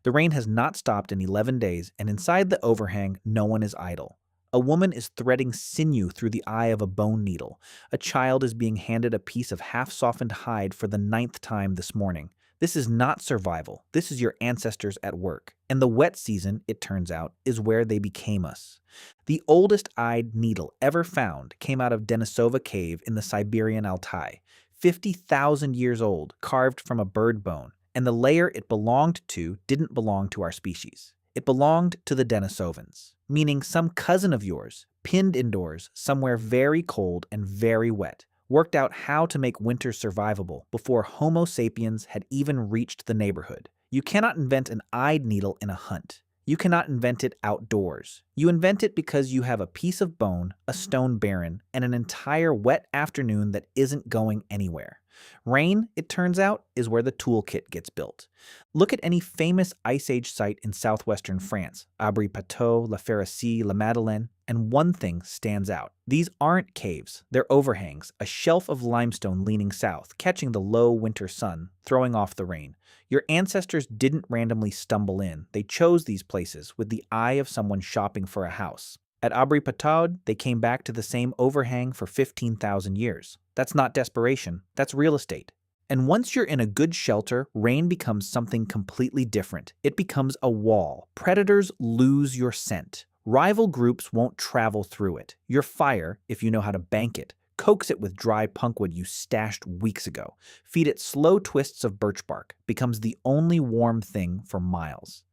The rain has not stopped in 11 days, and inside the overhang, no one is idle. A woman is threading sinew through the eye of a bone needle. A child is being handed a piece of half-softened hide for the ninth time this morning. This is not survival. This is your ancestors at work. And the wet season, it turns out, is where they became us. The oldest-eyed needle ever found came out of Denisova Cave in the Siberian Altai, 50,000 years old, carved from a bird bone. And the layer it belonged to didn't belong to our species. It belonged to the Denisovans, meaning some cousin of yours, pinned indoors, somewhere very cold and very wet, worked out how to make winter survivable before Homo sapiens had even reached the neighborhood. You cannot invent an eyed needle in a hunt. You cannot invent it outdoors. You invent it because you have a piece of bone, a stone barren, and an entire wet afternoon that isn't going anywhere. Rain, it turns out, is where the toolkit gets built. Look at any famous Ice Age site in southwestern France, Abri Pateau, La Ferracie, La Madeleine, and one thing stands out. These aren't caves, they're overhangs, a shelf of limestone leaning south, catching the low winter sun, throwing off the rain. Your ancestors didn't randomly stumble in, they chose these places with the eye of someone shopping for a house. At Abri Pateau, they came back to the same overhang for 15,000 years. That's not desperation, that's real estate. And once you're in a good shelter, rain becomes something completely different. It becomes a wall. Predators lose your scent. Rival groups won't travel through it. Your fire, if you know how to bank it, coax it with dry punkwood you stashed weeks ago. Feed it slow twists of birch bark, becomes the only warm thing for miles.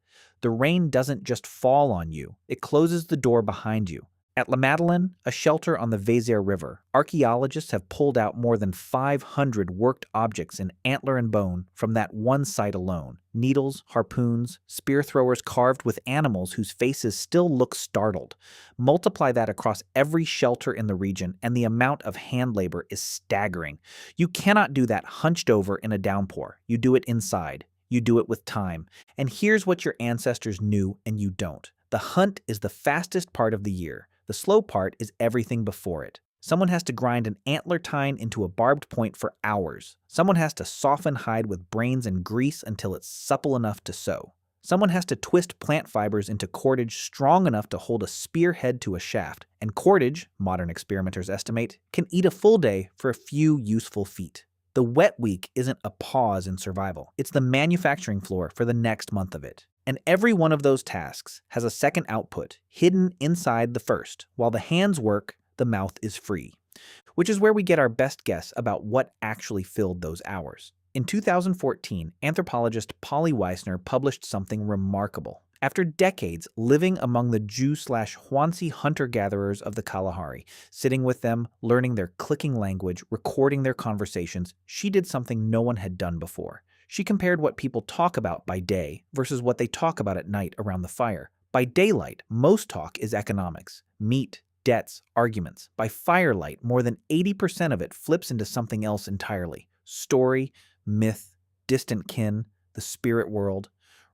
The rain doesn't just fall on you, it closes the door behind you. At La Madeleine, a shelter on the Vézère River, archaeologists have pulled out more than 500 worked objects in antler and bone from that one site alone. Needles, harpoons, spear throwers carved with animals whose faces still look startled. Multiply that across every shelter in the region, and the amount of hand labor is staggering. You cannot do that hunched over in a downpour. You do it inside. You do it with time. And here's what your ancestors knew and you don't. The hunt is the fastest part of the year. The slow part is everything before it. Someone has to grind an antler tine into a barbed point for hours. Someone has to soften hide with brains and grease until it's supple enough to sew. Someone has to twist plant fibers into cordage strong enough to hold a spearhead to a shaft. And cordage, modern experimenters estimate, can eat a full day for a few useful feet. The wet week isn't a pause in survival. It's the manufacturing floor for the next month of it. And every one of those tasks has a second output, hidden inside the first. While the hands work, the mouth is free. Which is where we get our best guess about what actually filled those hours. In 2014, anthropologist Polly Weissner published something remarkable. After decades living among the Jew/Huansi hunter-gatherers of the Kalahari, sitting with them, learning their clicking language, recording their conversations, she did something no one had done before. She compared what people talk about by day versus what they talk about at night around the fire. By daylight, most talk is economics, meat, debts, arguments. By firelight, more than 80% of it flips into something else entirely. Story, myth, distant kin, the spirit world.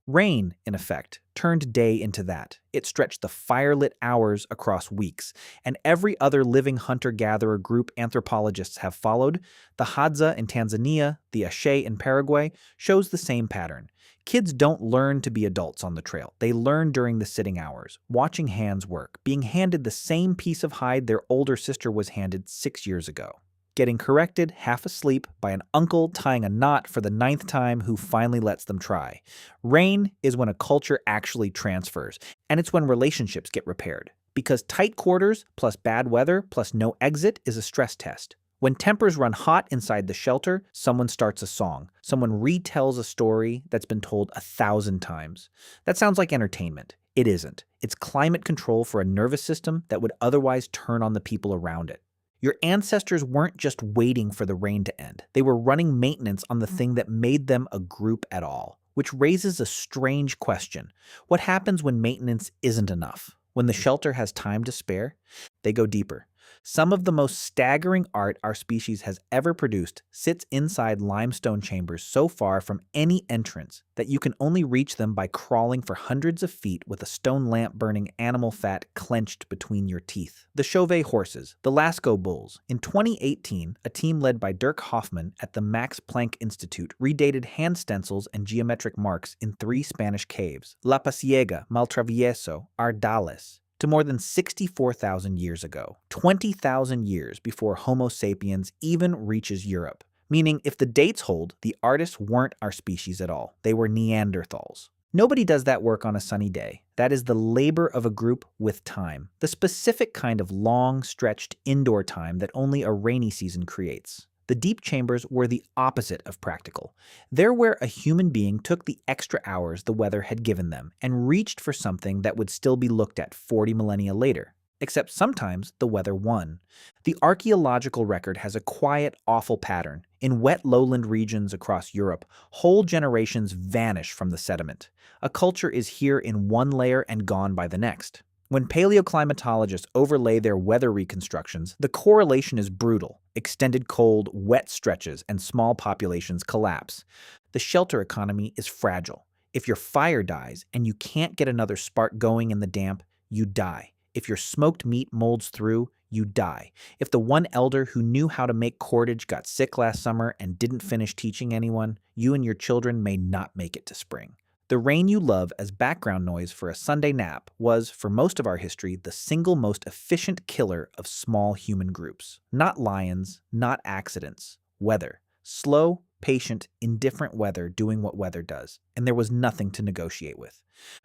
Rain, in effect, turned day into that. It stretched the firelit hours across weeks, and every other living hunter-gatherer group anthropologists have followed, the Hadza in Tanzania, the Ashe in Paraguay, shows the same pattern. Kids don't learn to be adults on the trail. They learn during the sitting hours, watching hands work, being handed the same piece of hide their older sister was handed 6 years ago. Getting corrected half asleep by an uncle tying a knot for the 9th time who finally lets them try. Rain is when a culture actually transfers, and it's when relationships get repaired. Because tight quarters plus bad weather plus no exit is a stress test. When tempers run hot inside the shelter, someone starts a song. Someone retells a story that's been told 1,000 times. That sounds like entertainment. It isn't. It's climate control for a nervous system that would otherwise turn on the people around it. Your ancestors weren't just waiting for the rain to end. They were running maintenance on the thing that made them a group at all, which raises a strange question. What happens when maintenance isn't enough? When the shelter has time to spare? They go deeper. Some of the most staggering art our species has ever produced sits inside limestone chambers so far from any entrance that you can only reach them by crawling for hundreds of feet with a stone lamp burning animal fat clenched between your teeth. The Chauvet horses, the Lascaux bulls. In 2018, a team led by Dirk Hoffman at the Max Planck Institute redated hand stencils and geometric marks in 3 Spanish caves, La Pasiega, Maltravieso, Ardales, to more than 64,000 years ago, 20,000 years before Homo sapiens even reaches Europe. Meaning, if the dates hold, the artists weren't our species at all. They were Neanderthals. Nobody does that work on a sunny day. That is the labor of a group with time, the specific kind of long, stretched indoor time that only a rainy season creates. The deep chambers were the opposite of practical. They're where a human being took the extra hours the weather had given them and reached for something that would still be looked at 40 millennia later. Except sometimes the weather won. The archaeological record has a quiet, awful pattern. In wet lowland regions across Europe, whole generations vanish from the sediment. A culture is here in one layer and gone by the next. When paleoclimatologists overlay their weather reconstructions, the correlation is brutal. Extended cold, wet stretches, and small populations collapse. The shelter economy is fragile. If your fire dies and you can't get another spark going in the damp, you die. If your smoked meat molds through, you die. If the one elder who knew how to make cordage got sick last summer and didn't finish teaching anyone, you and your children may not make it to spring. The rain you love as background noise for a Sunday nap was, for most of our history, the single most efficient killer of small human groups. Not lions, not accidents. Weather. Slow, patient, indifferent weather doing what weather does, and there was nothing to negotiate with.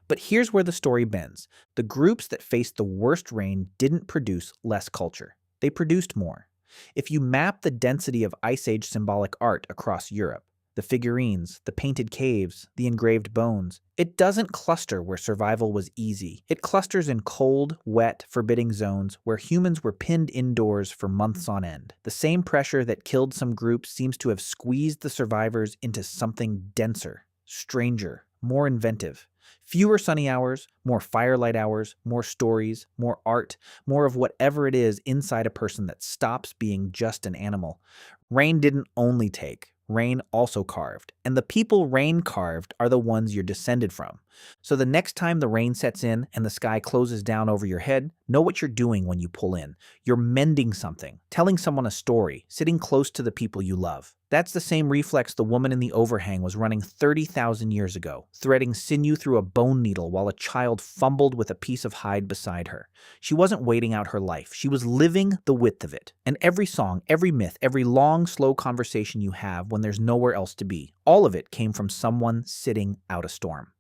But here's where the story bends. The groups that faced the worst rain didn't produce less culture. They produced more. If you map the density of Ice Age symbolic art across Europe, the figurines, the painted caves, the engraved bones, it doesn't cluster where survival was easy. It clusters in cold, wet, forbidding zones where humans were pinned indoors for months on end. The same pressure that killed some groups seems to have squeezed the survivors into something denser, stranger, more inventive. Fewer sunny hours, more firelight hours, more stories, more art, more of whatever it is inside a person that stops being just an animal. Rain didn't only take. Rain also carved, and the people rain carved are the ones you're descended from. So the next time the rain sets in and the sky closes down over your head, know what you're doing when you pull in. You're mending something, telling someone a story, sitting close to the people you love. That's the same reflex the woman in the overhang was running 30,000 years ago, threading sinew through a bone needle while a child fumbled with a piece of hide beside her. She wasn't waiting out her life. She was living the width of it. And every song, every myth, every long, slow conversation you have when there's nowhere else to be, all of it came from someone sitting out a storm.